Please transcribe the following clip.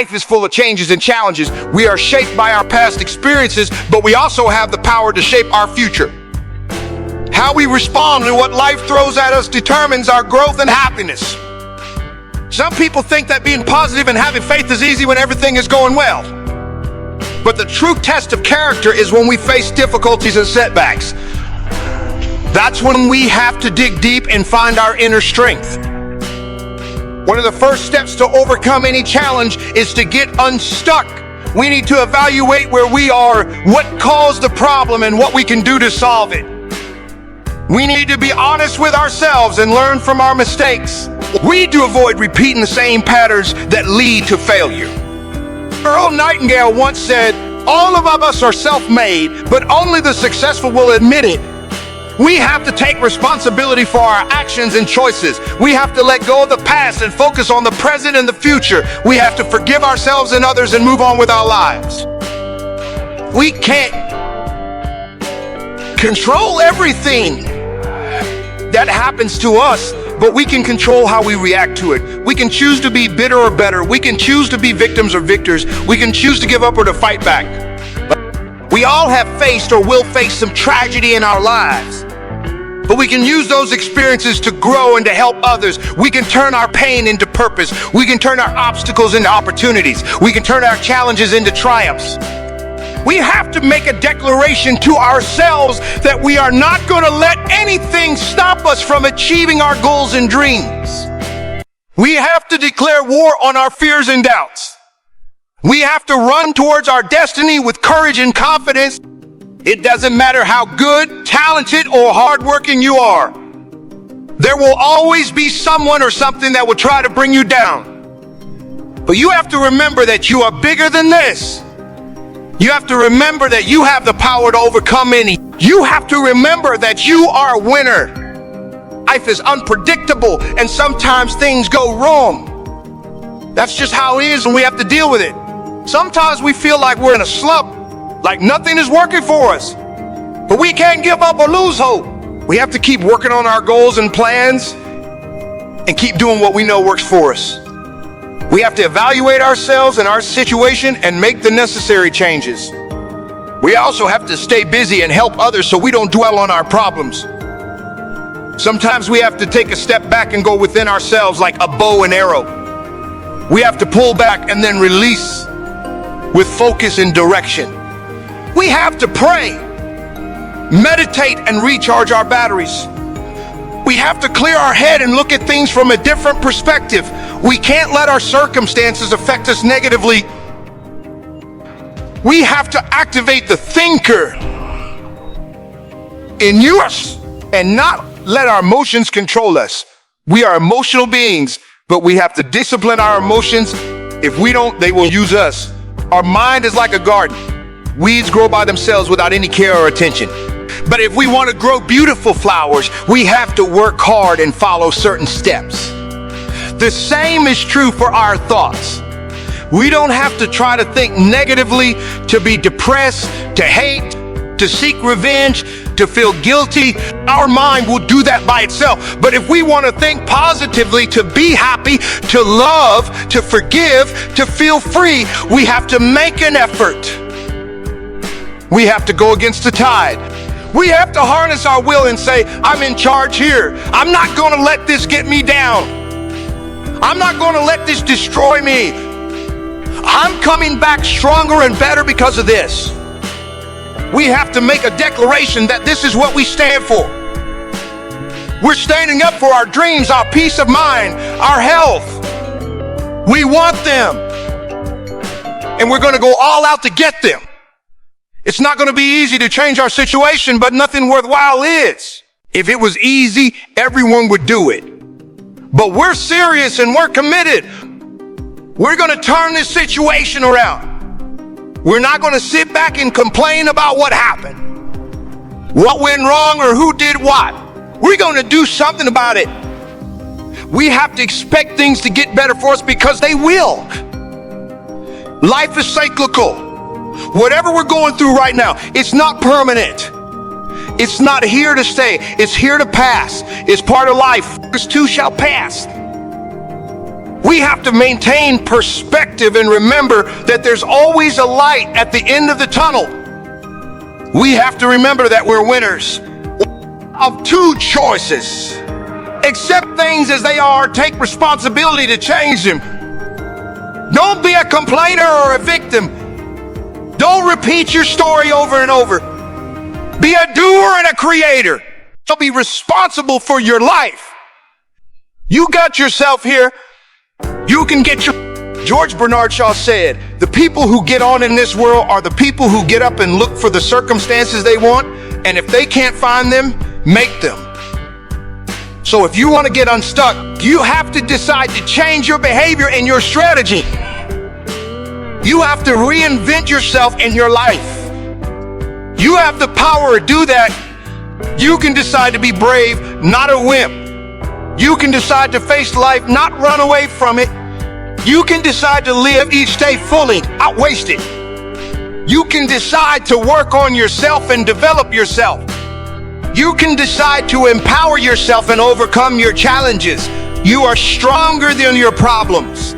Life is full of changes and challenges. We are shaped by our past experiences, but we also have the power to shape our future. How we respond to what life throws at us determines our growth and happiness. Some people think that being positive and having faith is easy when everything is going well. But the true test of character is when we face difficulties and setbacks. That's when we have to dig deep and find our inner strength. One of the first steps to overcome any challenge is to get unstuck. We need to evaluate where we are, what caused the problem, and what we can do to solve it. We need to be honest with ourselves and learn from our mistakes. We need to avoid repeating the same patterns that lead to failure. Earl Nightingale once said, "All of us are self-made, but only the successful will admit it." We have to take responsibility for our actions and choices. We have to let go of the past and focus on the present and the future. We have to forgive ourselves and others and move on with our lives. We can't control everything that happens to us, but we can control how we react to it. We can choose to be bitter or better. We can choose to be victims or victors. We can choose to give up or to fight back. We all have faced or will face some tragedy in our lives, but we can use those experiences to grow and to help others. We can turn our pain into purpose. We can turn our obstacles into opportunities. We can turn our challenges into triumphs. We have to make a declaration to ourselves that we are not going to let anything stop us from achieving our goals and dreams. We have to declare war on our fears and doubts. We have to run towards our destiny with courage and confidence. It doesn't matter how good, talented, or hardworking you are. There will always be someone or something that will try to bring you down. But you have to remember that you are bigger than this. You have to remember that you have the power to overcome any. You have to remember that you are a winner. Life is unpredictable and sometimes things go wrong. That's just how it is and we have to deal with it. Sometimes we feel like we're in a slump, like nothing is working for us. But we can't give up or lose hope. We have to keep working on our goals and plans and keep doing what we know works for us. We have to evaluate ourselves and our situation and make the necessary changes. We also have to stay busy and help others so we don't dwell on our problems. Sometimes we have to take a step back and go within ourselves like a bow and arrow. We have to pull back and then release with focus and direction. We have to pray, meditate, and recharge our batteries. We have to clear our head and look at things from a different perspective. We can't let our circumstances affect us negatively. We have to activate the thinker in us and not let our emotions control us. We are emotional beings, but we have to discipline our emotions. If we don't, they will use us. Our mind is like a garden. Weeds grow by themselves without any care or attention. But if we want to grow beautiful flowers, we have to work hard and follow certain steps. The same is true for our thoughts. We don't have to try to think negatively, to be depressed, to hate, to seek revenge, to feel guilty. Our mind will do that by itself. But if we want to think positively, to be happy, to love, to forgive, to feel free, we have to make an effort. We have to go against the tide. We have to harness our will and say, I'm in charge here. I'm not going to let this get me down. I'm not going to let this destroy me. I'm coming back stronger and better because of this. We have to make a declaration that this is what we stand for. We're standing up for our dreams, our peace of mind, our health. We want them. And we're going to go all out to get them. It's not going to be easy to change our situation, but nothing worthwhile is. If it was easy, everyone would do it. But we're serious and we're committed. We're going to turn this situation around. We're not going to sit back and complain about what happened, what went wrong, or who did what. We're going to do something about it. We have to expect things to get better for us because they will. Life is cyclical. Whatever we're going through right now, it's not permanent. It's not here to stay. It's here to pass. It's part of life. This too shall pass. We have to maintain perspective and remember that there's always a light at the end of the tunnel. We have to remember that we're winners of two choices. Accept things as they are, take responsibility to change them. Don't be a complainer or a victim. Don't repeat your story over and over. Be a doer and a creator. So be responsible for your life. You got yourself here. You can get your... George Bernard Shaw said, the people who get on in this world are the people who get up and look for the circumstances they want, and if they can't find them, make them. So if you want to get unstuck, you have to decide to change your behavior and your strategy. You have to reinvent yourself in your life. You have the power to do that. You can decide to be brave, not a wimp. You can decide to face life, not run away from it. You can decide to live each day fully, not waste it. You can decide to work on yourself and develop yourself. You can decide to empower yourself and overcome your challenges. You are stronger than your problems.